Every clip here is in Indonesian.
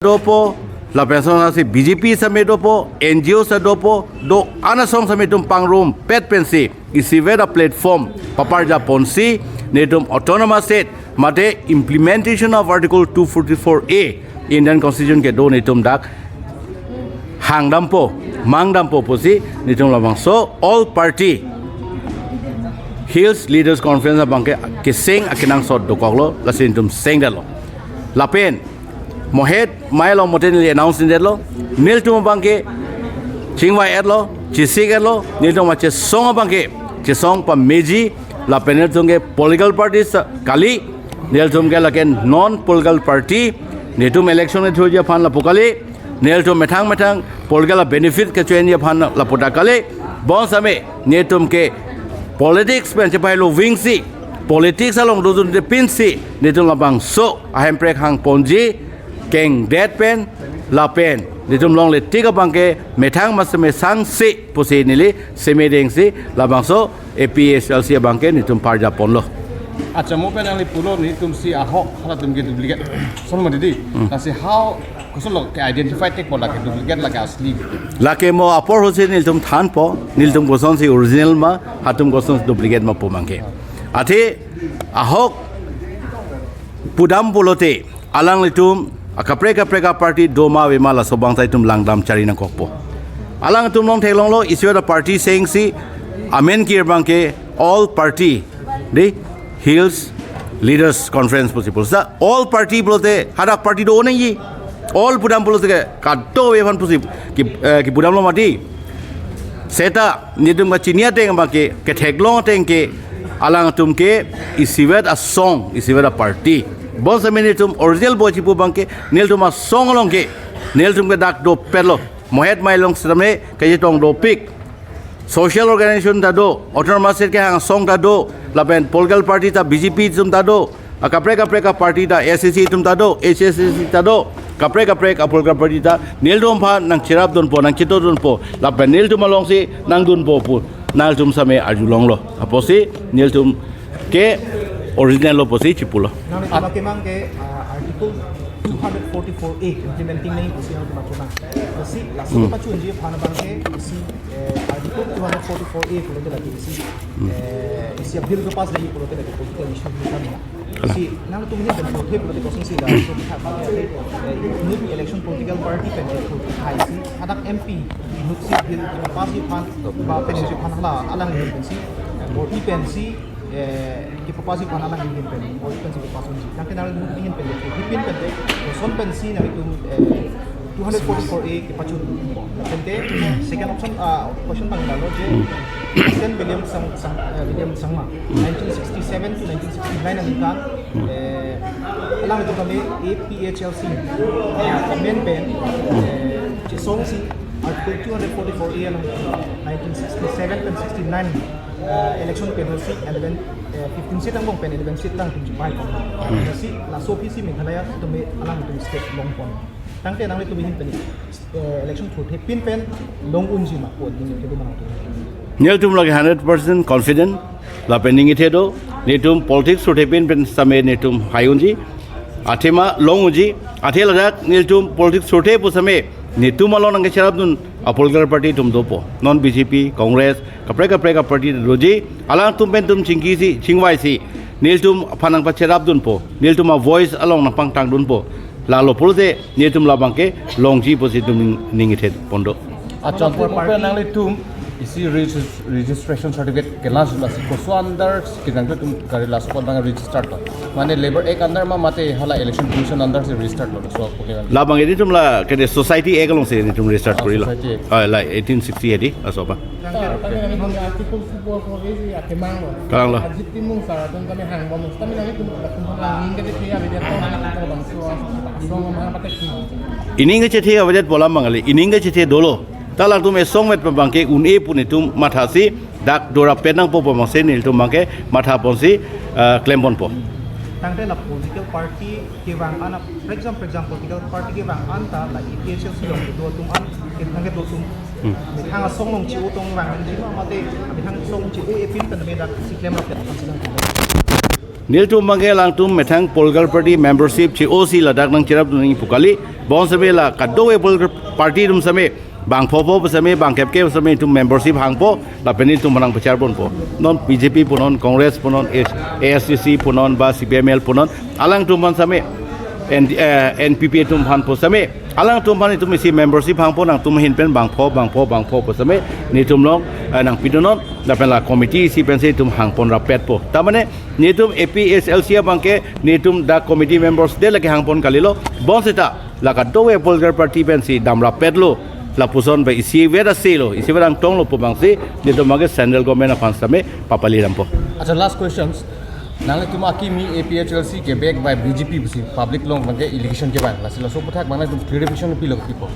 dopo la persona si BJP same dopo NGO sa dopo do anasong same tum pangrum pet pensi isivera platform paparja ponsi netum autonomous state mate implementation of article 244A Indian constitution ke do netum dak hangdampo mangdampo posi netum lamang so all party Hills Leaders Conference bangke keseng akinang sot do koklo lasintum seng dalo lapen Mohed Milo Motenili announced in Dello, Niltum Banke, Chingwai Edlo, Chisig Edlo, Niltum Maches Song Banke, Chisong Pa Meji, La Penetunge political parties, Kali, Niltum Galaken non political party, Nitum election at Tuja Pan La Pukali, Niltum Metang, political benefit Kachuania Pan La Putakale, Bonsame, Nitum Ke, politics, Penchapilo Wingsi, politics along Duzun de Pinsi, Nitum Labang So, Ahemprek Hang Ponji, Keng dead pen la pen ditum long le tiga bangke metang masame sang si posi nili semedeng si la bangso APHLC bangke nitum parja ponlo acha mo pen ali pulo ni tum si ahok hala tum ke duplicate son mo didi kasi how kusolo ke identify tek bola ke duplicate la ka asli la ke mo apor hose niltum than po niltum goson si original ma hatum goson duplicate ma po bangke ate ahok pudam polote alang litum Akapreka party doma wema la sobang tai tum langdam cari nang kokpo. Alang tum long thelong lo issue the party saying si amen kir bangke all party de Hills Leaders Conference possible. Sa all party bolte hadak party do nahi all pudam bolte kadto evan possible ki pudam lo mati. Seta nidum ka chinia teng bangke ke theglong teng ke alang tum ke isivet a song isivet a party. Bos amenitum original bochipu bangke niltum a song longke niltum ke dak do perlo mohet mailong sedame kayitong do pik social organization ta do autonomous state ke hang song ta do laben political party ta BJP tum ta do akapreka party ta SCC tum ta do HSCC ta do kapreka political party ta niltum pha nang chirap don po nang chito don po laben niltum along si nang dun po pu naltum same ajulong lo aposi niltum ke original lo posi chipulo article 244A implementing nahi posi ang machuna posi laso pachu nje phana bangke posi article 244A pulo de lagi isi bill ko pass nahi pulo de lagi political issue ni kami posi nang tumine ben ko pulo de kosin si da so new election political party pen ko hai si adak MP nutsi bill ko pass ni phan ba pen si phan hala alang ni pen si boti pen si ki papasi pana lang ingin pen o pen si papasun si kan kenal ingin pen hipin pen son pen si na itu 244A ki pachun pente second option question pang dalo je President William Sangma 1967 to 1969 ang ikan alam itu kami APHLC amendment song si article 244A ng 1967 and 69 election penalty and then 15 seat ang bong pen 11 seat lang tum jipai ko si la sopisi Meghalaya tume alang tum state long pon tangte nang tum hin pen election through pin pen long unji ma ko din ke manang tu Nil tum lagi 100% confident la pending it do netum politics through pin pen same netum high unji athema long unji athela dak nil tum politics through pu same netum alon ang charap dun a political party tum dopo non BJP Congress kapreka party roji alang tum pen tum chingki si chingwai si nil tum phanang pa cherap dun po nil tum a voice along na pang tang dun po lalo pulte nil tum labang ke longji po si tum ningithet pondo acha por pa nang le tum isi registration certificate kelas la si koso under kinang tum kare la so nang register to mane labor ek under ma mate hala election commission under se register lo so ko labang edi tum la ke society ek along se tum restart kori la la 1860 edi asoba article 244A si akimang lo kalang la ajit timung sa don kami hang bom kami nang itu hangin ke dia beda to nang bang so mga patek ininga chethe awajet bolam mangali ininga chethe dolo talang tum esong met pabangke une pune tum mathasi dak dora penang po pamang senil tum bangke matha ponsi klembon po tangte la political party ke wang ana for example political party ke wang anta la APHLC long do tum an ke tangke do tum hang song long chi utong wang ji ma mate hang song chi u epin pen me dak si klem la pen นิลตุมบางแกลังตุมเมทัง political party membership ชีโอซีละดักนังจิรับตุนิปุกาลีบอนสเมละกัดโดเว political party ตุมสเมบางพอพอสเมบางแคบเก็บสเมตุม membership หางพอละเป็นนิลตุมพลังประชาบนพอนอน BJP ปนอน Congress ปนอน ASCC ปนอนบา CPML ปนอนอลังตุมพันสเมNPP ตุมพันพอสเมอลังตุมพันนี่ตุมมี membership หางพอนังตุมเห็นเป็นบางพอสเมนี่ตุมลองนังปิดนอนละเป็นละ committee ซีเป็นเซตุมหางปนรับเป็ดพอแต่มันเนี่ยนี่ตุม APHLC บางแกนี่ตุมดัก committee members เดลละแกหางปนกาลิโลบอนเซตาละกัดโดเว political party เป็นสีดำรับเป็ดโลla puson be isi vera selo isi vera tong lo pumang si de to mage central government of ansame papali rampo acha last questions nang tuma Akimi APHLC ke back by BJP busi public long mage election ke ban la sila so puthak bang tum clarification pi lo people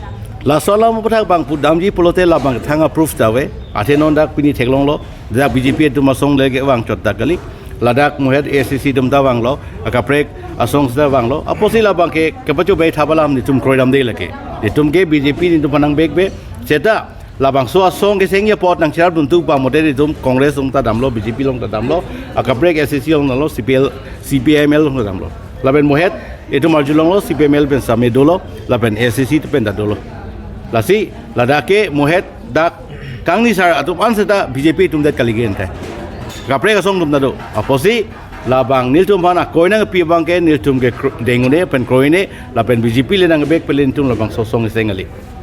la sola mo puthak bang pudamji polote la bang thanga proof tawe athenon dak pini theklong lo da BJP tuma song lege wang chot takali ladak muhet ACC dum da wang lo akaprek asong da wang lo aposila bang ke kepachu be thabalam ni tum kroidam de leke tum ke BJP ni tum panang bek be seta labang so asong ke sengya pot nang char dun tu ba model tum Congress ong ta dam lo BJP long ta dam lo akaprek ACC long lo CPML long ta dam lo laben muhet etum arjulong lo CPML ben same dolo laben ACC tu pen da dolo lasi ladake muhet dak kangni sar atum anseta BJP tum dat kaligen ta kaprek asong tum da do aposi labang niltum bana koina pi bang ke niltum ke dengune pen kroine la pen BJP le nang bek pelin tum labang sosong sengali